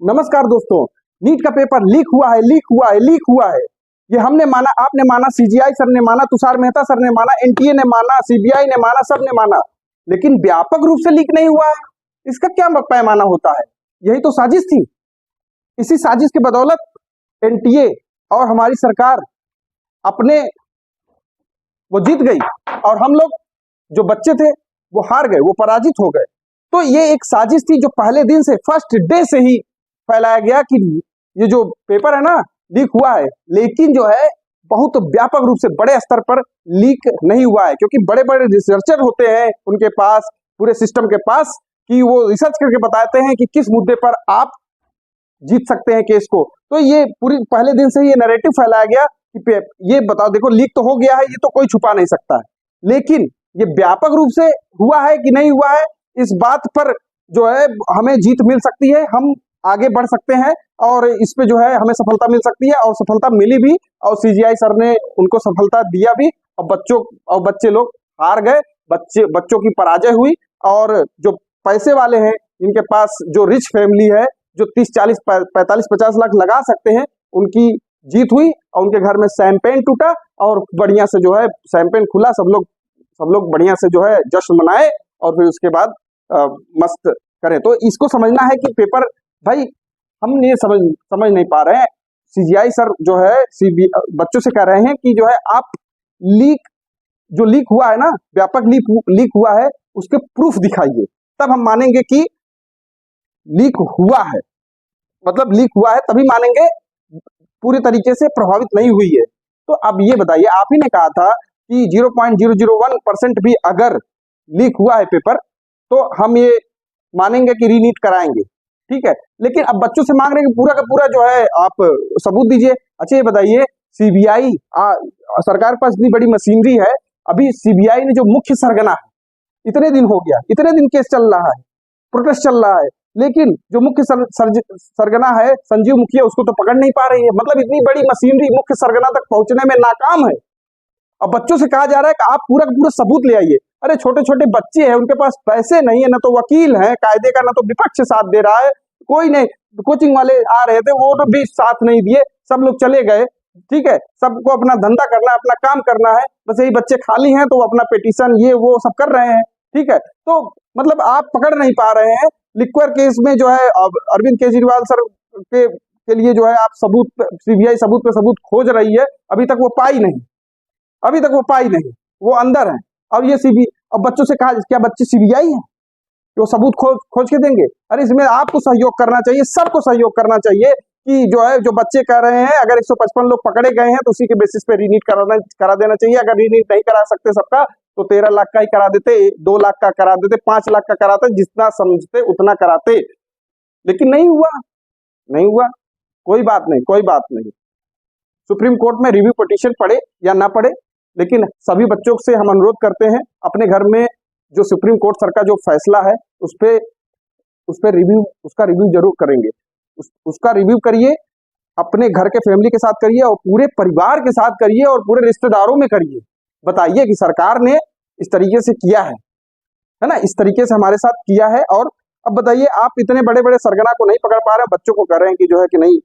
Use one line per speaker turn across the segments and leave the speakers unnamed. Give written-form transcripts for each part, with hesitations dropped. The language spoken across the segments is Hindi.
नमस्कार दोस्तों। नीट का पेपर लीक हुआ है, लीक हुआ है, लीक हुआ है। ये हमने माना, आपने माना, सीजीआई सर ने माना, तुषार मेहता सर ने माना, एनटीए ने माना, सीबीआई ने माना, सब ने माना, लेकिन व्यापक रूप से लीक नहीं हुआ है। इसका क्या पैमाना होता है? यही तो साजिश थी। इसी साजिश की बदौलत एनटीए और हमारी सरकार अपने वो जीत गई और हम लोग जो बच्चे थे वो हार गए, वो पराजित हो गए। तो ये एक साजिश थी जो पहले दिन से, फर्स्ट डे से ही फैलाया गया कि ये जो पेपर है ना लीक हुआ है, लेकिन जो है बहुत व्यापक रूप से बड़े स्तर पर लीक नहीं हुआ है, क्योंकि बड़े बड़े रिसर्चर होते हैं उनके पास, पूरे सिस्टम के पास, कि वो रिसर्च करके बताते हैं कि किस मुद्दे पर आप जीत सकते हैं केस को। तो ये पूरी पहले दिन से ये नैरेटिव फैलाया गया कि ये बताओ, देखो लीक तो हो गया है, ये तो कोई छुपा नहीं सकता है, लेकिन ये व्यापक रूप से हुआ है कि नहीं हुआ है, इस बात पर जो है हमें जीत मिल सकती है, हम आगे बढ़ सकते हैं और इस पे जो है हमें सफलता मिल सकती है, और सफलता मिली भी, और सीजीआई सर ने उनको सफलता दिया भी, और बच्चे लोग हार गए, बच्चों की पराजय हुई। और जो पैसे वाले हैं, इनके पास जो रिच फैमिली है, जो 30, 40, 45, 50 लाख लगा सकते हैं, उनकी जीत हुई और उनके घर में शैंपेन टूटा और बढ़िया से जो है शैंपेन खुला, सब लोग बढ़िया से जो है जश्न मनाए और फिर उसके बाद मस्त करें। तो इसको समझना है कि पेपर, भाई हम ये समझ नहीं पा रहे हैं। सीजीआई सर जो है बच्चों से कह रहे हैं कि जो है आप जो लीक हुआ है ना, व्यापक लीक हुआ है, उसके प्रूफ दिखाइए, तब हम मानेंगे कि लीक हुआ है। मतलब लीक हुआ है तभी मानेंगे, पूरी तरीके से प्रभावित नहीं हुई है। तो अब ये बताइए, आप ही ने कहा था कि 0.001% भी अगर लीक हुआ है पेपर तो हम ये मानेंगे कि रीनीट कराएंगे, ठीक है। लेकिन अब बच्चों से मांग रहे हैं कि पूरा का पूरा जो है आप सबूत दीजिए। अच्छा ये बताइए, सीबीआई सरकार के पास इतनी बड़ी मशीनरी है, अभी सीबीआई ने जो मुख्य सरगना है, इतने दिन हो गया, इतने दिन केस चल रहा है, प्रोटेस्ट चल रहा है, लेकिन जो मुख्य सरगना है संजीव मुखिया, उसको तो पकड़ नहीं पा रही है। मतलब इतनी बड़ी मशीनरी मुख्य सरगना तक पहुंचने में नाकाम है। अब बच्चों से कहा जा रहा है कि आप पूरा का पूरा सबूत ले आइए। अरे छोटे छोटे बच्चे हैं, उनके पास पैसे नहीं है, ना तो वकील है कायदे का, ना तो विपक्ष साथ दे रहा है, कोई नहीं। कोचिंग वाले आ रहे थे, वो तो भी साथ नहीं दिए, सब लोग चले गए, ठीक है। सबको अपना धंधा करना है, अपना काम करना है, बस यही बच्चे खाली हैं तो वो अपना पिटीशन ये वो सब कर रहे हैं, ठीक है। तो मतलब आप पकड़ नहीं पा रहे हैं। लिक्वर केस में जो है अरविंद केजरीवाल सर के लिए जो है आप सबूत, सीबीआई सबूत पे सबूत खोज रही है, अभी तक वो पाई नहीं, वो अंदर है। और ये अब बच्चों से कहा, क्या बच्चे सीबीआई हैं वो सबूत खोज के देंगे? अरे इसमें आपको सहयोग करना चाहिए, सबको सहयोग करना चाहिए कि जो है जो बच्चे कह रहे हैं, अगर 155 लोग पकड़े गए हैं तो उसी के बेसिस पे रीनीट करा देना चाहिए। अगर रीनीट नहीं करा सकते सबका तो 13 लाख का ही करा देते, 2 लाख का करा देते, 5 लाख का कराते, जितना समझते उतना कराते, लेकिन नहीं हुआ। कोई बात नहीं, सुप्रीम कोर्ट में रिव्यू पिटीशन पड़े या ना पड़े, लेकिन सभी बच्चों से हम अनुरोध करते हैं, अपने घर में जो सुप्रीम कोर्ट सर का जो फैसला है उस पे उसका रिव्यू जरूर करेंगे। उसका रिव्यू करिए, अपने घर के फैमिली के साथ करिए और पूरे परिवार के साथ करिए और पूरे रिश्तेदारों में करिए। बताइए कि सरकार ने इस तरीके से किया है ना, इस तरीके से हमारे साथ किया है। और अब बताइए, आप इतने बड़े बड़े सरगना को नहीं पकड़ पा रहे, बच्चों को कह रहे हैं कि जो है कि नहीं,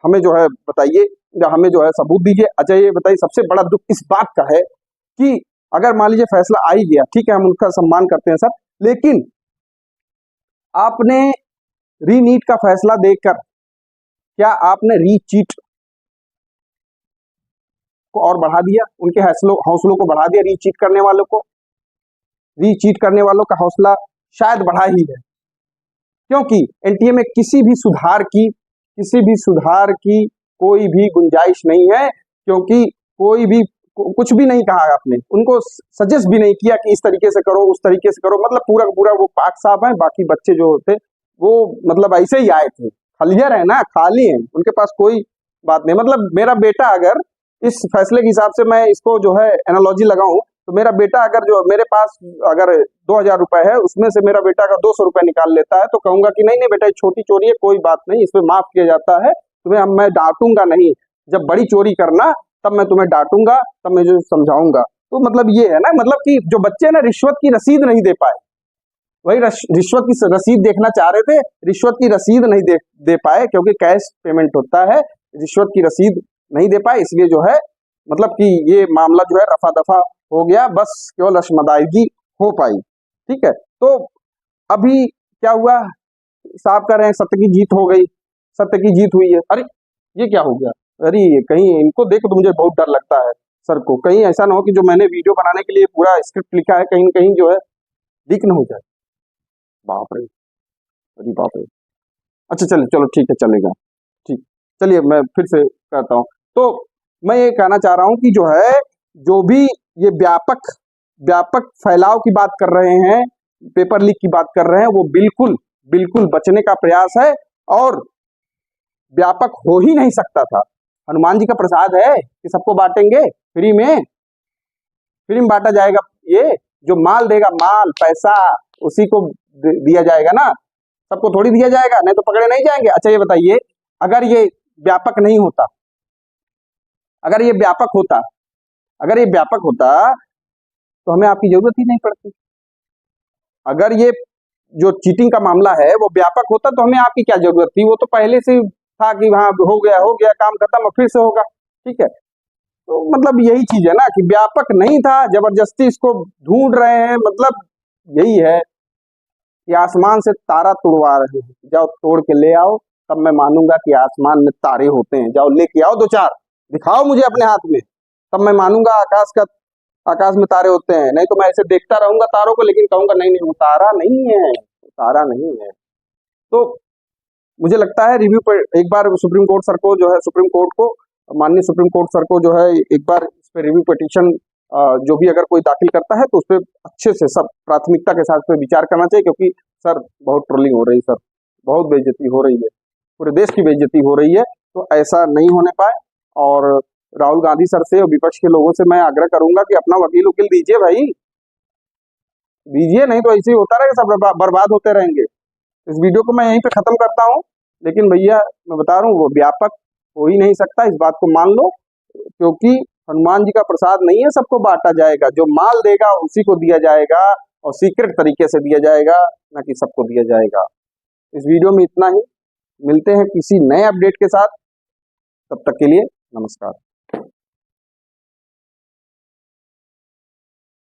हमें जो है बताइए, हमें जो है सबूत दीजिए। अच्छा ये बताइए, सबसे बड़ा दुख इस बात का है कि अगर मान लीजिए फैसला आ ही गया, ठीक है, हम उनका सम्मान करते हैं सर, लेकिन आपने रीनीट का फैसला देखकर क्या आपने रीचीट को और बढ़ा दिया? उनके हौसलों को बढ़ा दिया? रीचीट करने वालों का हौसला शायद बढ़ा ही है, क्योंकि एनटीए में किसी भी सुधार की कोई भी गुंजाइश नहीं है, क्योंकि कोई भी कुछ भी नहीं कहा आपने, उनको सजेस्ट भी नहीं किया कि इस तरीके से करो, उस तरीके से करो। मतलब पूरा पूरा वो पाक साहब हैं, बाकी बच्चे जो होते वो मतलब ऐसे ही आए थे, खलियर है ना, खाली हैं, उनके पास कोई बात नहीं। मतलब मेरा बेटा, अगर इस फैसले के हिसाब से मैं इसको जो है एनालॉजी लगाऊं, तो मेरा बेटा अगर जो मेरे पास अगर 2000 रुपए है, उसमें से मेरा बेटा अगर 200 रुपए निकाल लेता है, तो कहूंगा कि नहीं बेटा, छोटी चोरी है, कोई बात नहीं, इसमें माफ किया जाता है, तुम्हें मैं डांटूंगा नहीं, जब बड़ी चोरी करना तब मैं तुम्हें डांटूंगा, तब मैं जो समझाऊंगा। तो मतलब ये है ना, मतलब कि जो बच्चे ना रिश्वत की रसीद नहीं दे पाए, वही रिश्वत की रसीद देखना चाह रहे थे, रिश्वत की रसीद नहीं दे पाए, क्योंकि कैश पेमेंट होता है, रिश्वत की रसीद नहीं दे पाए, इसलिए जो है मतलब कि ये मामला जो है रफा दफा हो गया, बस केवल रस्म अदायगी हो पाई। ठीक है, तो अभी क्या हुआ, साहब कह रहे हैं सत्य की जीत हो गई, सत्य की जीत हुई है। अरे ये क्या हो गया, अरे ये कहीं इनको देख तो मुझे बहुत डर लगता है सर को, कहीं ऐसा ना हो कि जो मैंने वीडियो बनाने के लिए पूरा स्क्रिप्ट लिखा है कहीं न कहीं जो है लीक न हो जाए। बाप रे, अरे बाप रे। अच्छा चलिए, चलो ठीक है, चलेगा, ठीक। चलिए मैं फिर से करता हूँ। तो मैं ये कहना चाह रहा हूँ कि जो है, जो भी ये व्यापक व्यापक फैलाव की बात कर रहे हैं, पेपर लीक की बात कर रहे हैं, वो बिल्कुल बिल्कुल बचने का प्रयास है, और व्यापक हो ही नहीं सकता था। हनुमान जी का प्रसाद है कि सबको बांटेंगे फ्री में, फ्री में बांटा जाएगा। ये जो माल देगा, माल पैसा उसी को दिया जाएगा ना, सबको थोड़ी दिया जाएगा, नहीं तो पकड़े नहीं जाएंगे। अच्छा ये बताइए, अगर ये व्यापक नहीं होता, अगर ये व्यापक होता, अगर ये व्यापक होता तो हमें आपकी जरूरत ही नहीं पड़ती। अगर ये जो चीटिंग का मामला है वो व्यापक होता तो हमें आपकी क्या जरूरत थी, वो तो पहले से था कि वहां हो गया काम खत्म, और फिर से होगा। ठीक है, तो मतलब यही चीज है ना कि व्यापक नहीं था, जबरदस्ती इसको ढूंढ रहे हैं, मतलब यही है कि आसमान से तारा तुड़वा रहे हैं, जाओ तोड़ के ले आओ, तब मैं मानूंगा कि आसमान में तारे होते हैं। जाओ लेके आओ, दो चार दिखाओ मुझे अपने हाथ में, तब मैं मानूंगा आकाश में तारे होते हैं। नहीं तो मैं ऐसे देखता रहूंगा तारों को, लेकिन कहूंगा नहीं नहीं वो तारा नहीं है, वो तारा नहीं है। तो मुझे लगता है रिव्यू पर एक बार सुप्रीम कोर्ट सर को जो है, सुप्रीम कोर्ट को, माननीय सुप्रीम कोर्ट सर को जो है एक बार इस पे रिव्यू पिटीशन जो भी अगर कोई दाखिल करता है तो उस पर अच्छे से सब प्राथमिकता के साथ पे विचार करना चाहिए, क्योंकि सर बहुत ट्रोलिंग हो रही है, सर बहुत बेइज्जती हो रही है, पूरे देश की बेइज्जती हो रही है। तो ऐसा नहीं होने पाए, और राहुल गांधी सर से और विपक्ष के लोगों से मैं आग्रह करूंगा कि अपना वकील उकील दीजिए भाई, दीजिए, नहीं तो ऐसे ही होता रहेगा, सब बर्बाद होते रहेंगे। इस वीडियो को मैं यहीं पे खत्म करता हूँ, लेकिन भैया मैं बता रहा हूँ वो व्यापक हो ही नहीं सकता, इस बात को मान लो, क्योंकि हनुमान जी का प्रसाद नहीं है सबको बांटा जाएगा, जो माल देगा उसी को दिया जाएगा, और सीक्रेट तरीके से दिया जाएगा, ना कि सबको दिया जाएगा। इस वीडियो में इतना ही, मिलते हैं किसी नए अपडेट के साथ, तब तक के लिए नमस्कार।